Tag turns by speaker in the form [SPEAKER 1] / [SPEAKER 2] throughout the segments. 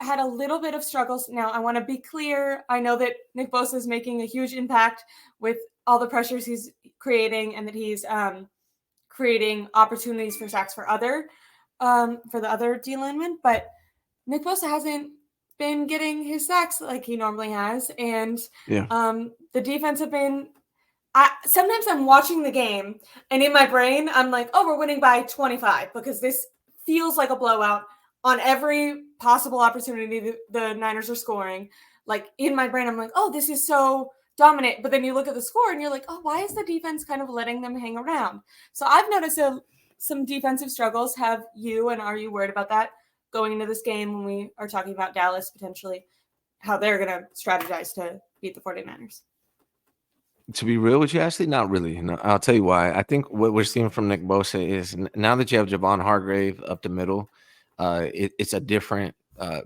[SPEAKER 1] had a little bit of struggles. Now, I want to be clear. I know that Nick Bosa is making a huge impact with all the pressures he's creating, and that he's creating opportunities for sacks for the other D linemen. But Nick Bosa hasn't been getting his sacks like he normally has, and the defense have been. Sometimes I'm watching the game, and in my brain, I'm like, "Oh, we're winning by 25," because this feels like a blowout on every possible opportunity the Niners are scoring. Like in my brain, I'm like, "Oh, this is so dominant." But then you look at the score, and you're like, "Oh, why is the defense kind of letting them hang around?" So I've noticed some defensive struggles. Have you, and are you worried about that going into this game when we are talking about Dallas potentially, how they're going to strategize to beat the 49ers?
[SPEAKER 2] To be real with you, Ashley, not really. No, I'll tell you why. I think what we're seeing from Nick Bosa is now that you have Javon Hargrave up the middle, it's a different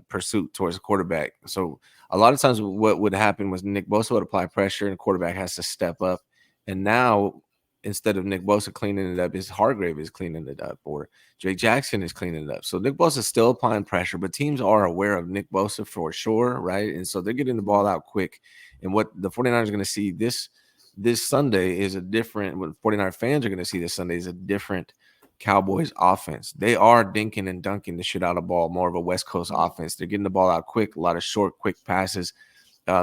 [SPEAKER 2] pursuit towards the quarterback. So a lot of times what would happen was Nick Bosa would apply pressure and the quarterback has to step up. And now instead of Nick Bosa cleaning it up, his Hargrave is cleaning it up, or Drake Jackson is cleaning it up. So Nick Bosa is still applying pressure, but teams are aware of Nick Bosa for sure, right? And so they're getting the ball out quick. And what the 49ers are going to see this Sunday is a different, what 49er fans are going to see this Sunday is a different Cowboys offense. They are dinking and dunking the shit out of the ball, more of a West Coast offense. They're getting the ball out quick, a lot of short, quick passes.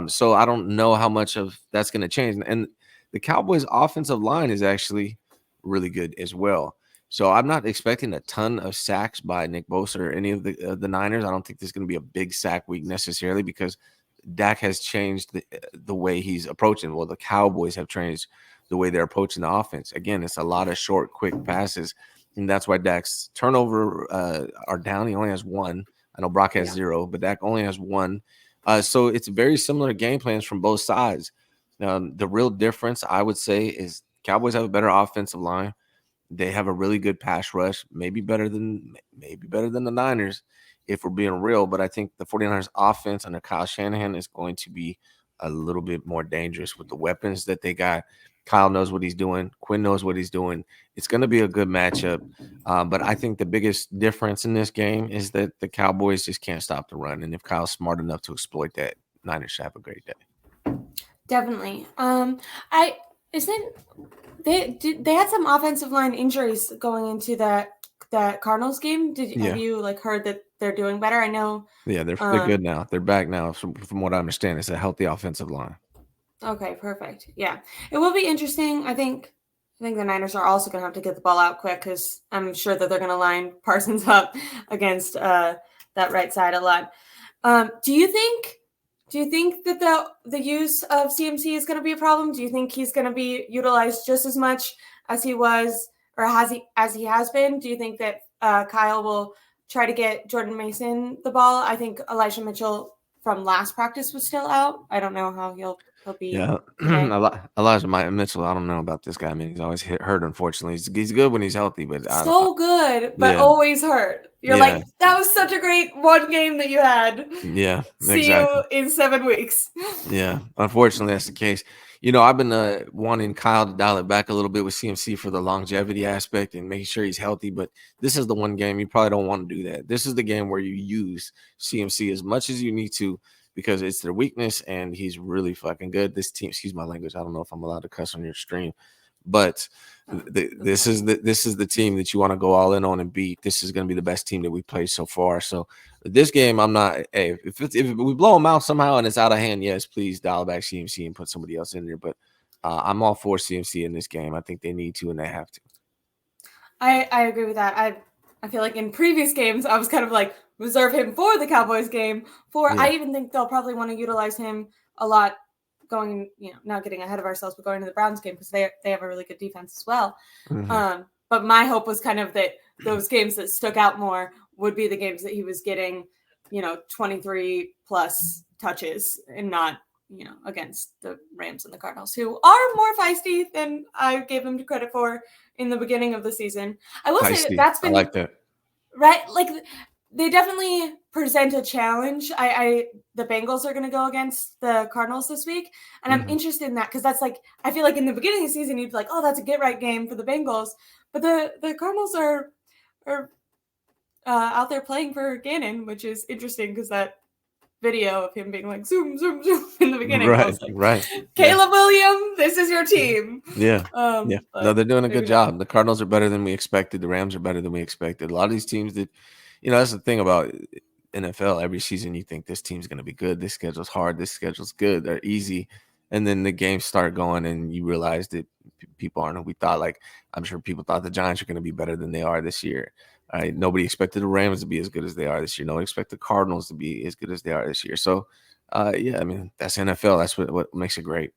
[SPEAKER 2] So I don't know how much of that's going to change. And the Cowboys offensive line is actually really good as well. So I'm not expecting a ton of sacks by Nick Bosa or any of the Niners. I don't think there's going to be a big sack week necessarily because Dak has changed the way he's approaching. Well, the Cowboys have changed the way they're approaching the offense. Again, it's a lot of short, quick passes, and that's why Dak's turnover are down. He only has one. I know Brock has 0, but Dak only has 1. So it's very similar game plans from both sides. The real difference, I would say, is Cowboys have a better offensive line. They have a really good pass rush, maybe better than the Niners, if we're being real. But I think the 49ers offense under Kyle Shanahan is going to be a little bit more dangerous with the weapons that they got. Kyle knows what he's doing. Quinn knows what he's doing. It's going to be a good matchup. But I think the biggest difference in this game is that the Cowboys just can't stop the run. And if Kyle's smart enough to exploit that, Niners should have a great day.
[SPEAKER 1] Definitely. They had some offensive line injuries going into that Cardinals game. Have you heard that they're doing better? I know.
[SPEAKER 2] Yeah, they're good now. They're back now. From what I understand, it's a healthy offensive line.
[SPEAKER 1] Okay, perfect. Yeah, it will be interesting. I think the Niners are also going to have to get the ball out quick because I'm sure that they're going to line Parsons up against that right side a lot. Do you think that the use of CMC is going to be a problem? Do you think he's going to be utilized just as much as he was, or as he has been? Do you think that Kyle will try to get Jordan Mason the ball? I think Elijah Mitchell from last practice was still out. I don't know how he'll be.
[SPEAKER 2] Yeah, Elijah Mitchell. I don't know about this guy. I mean, he's always hurt. Unfortunately, he's good when he's healthy, but
[SPEAKER 1] good, but always hurt. You're like, that was such a great one game that you had.
[SPEAKER 2] Yeah,
[SPEAKER 1] see you in 7 weeks.
[SPEAKER 2] Yeah, unfortunately, that's the case. I've been wanting Kyle to dial it back a little bit with CMC for the longevity aspect and making sure he's healthy. But this is the one game you probably don't want to do that. This is the game where you use CMC as much as you need to, because it's their weakness, and he's really fucking good. This team, excuse my language, I don't know if I'm allowed to cuss on your stream, but this is the team that you want to go all in on and beat. This is going to be the best team that we played so far. So this game, I'm not. Hey, if we blow them out somehow and it's out of hand, yes, please dial back CMC and put somebody else in there. But I'm all for CMC in this game. I think they need to and they have to.
[SPEAKER 1] I agree with that. I feel like in previous games I was kind of like, reserve him for the Cowboys game. I even think they'll probably want to utilize him a lot going, not getting ahead of ourselves, but going to the Browns game because they have a really good defense as well.
[SPEAKER 2] Mm-hmm.
[SPEAKER 1] But my hope was kind of that those games that stuck out more would be the games that he was getting, 23 plus touches and not, against the Rams and the Cardinals, who are more feisty than I gave them credit for in the beginning of the season. I will say that's been,
[SPEAKER 2] I like that.
[SPEAKER 1] Right? Like, they definitely present a challenge. The Bengals are going to go against the Cardinals this week, and I'm interested in that because that's I feel like in the beginning of the season you'd be like, oh, that's a get right game for the Bengals, but the Cardinals are out there playing for Gannon, which is interesting because that video of him being like zoom, zoom, zoom in the beginning.
[SPEAKER 2] Right,
[SPEAKER 1] I was like,
[SPEAKER 2] right.
[SPEAKER 1] Caleb Williams, this is your team.
[SPEAKER 2] Yeah. No,
[SPEAKER 1] but
[SPEAKER 2] they're doing a
[SPEAKER 1] maybe
[SPEAKER 2] good
[SPEAKER 1] not.
[SPEAKER 2] job. The Cardinals are better than we expected. The Rams are better than we expected. A lot of these teams that, that's the thing about NFL. Every season you think this team's going to be good. This schedule's hard. This schedule's good. They're easy. And then the games start going and you realize that people aren't who we thought. Like, I'm sure people thought the Giants are going to be better than they are this year. All right. Nobody expected the Rams to be as good as they are this year. Nobody expected the Cardinals to be as good as they are this year. So, yeah, I mean, that's NFL. That's what makes it great.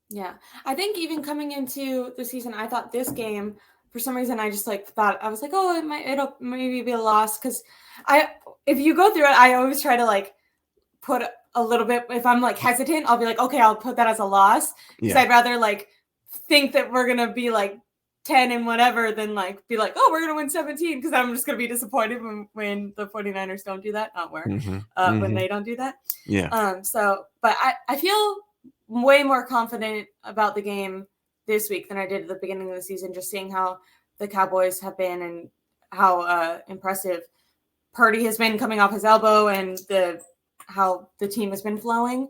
[SPEAKER 1] Yeah. I think even coming into the season, I thought this game, for some reason, I just thought, I was like, oh, it'll maybe be a loss. Cause if you go through it, I always try to put a little bit, if I'm hesitant, I'll be like, okay, I'll put that as a loss. Cause I'd rather think that we're going to be 10 and whatever than be like, oh, we're going to win 17. Cause I'm just going to be disappointed when the 49ers don't do that. Not when they don't do that.
[SPEAKER 2] Yeah.
[SPEAKER 1] But I feel way more confident about the game this week than I did at the beginning of the season, just seeing how the Cowboys have been and how impressive Purdy has been coming off his elbow and how the team has been flowing.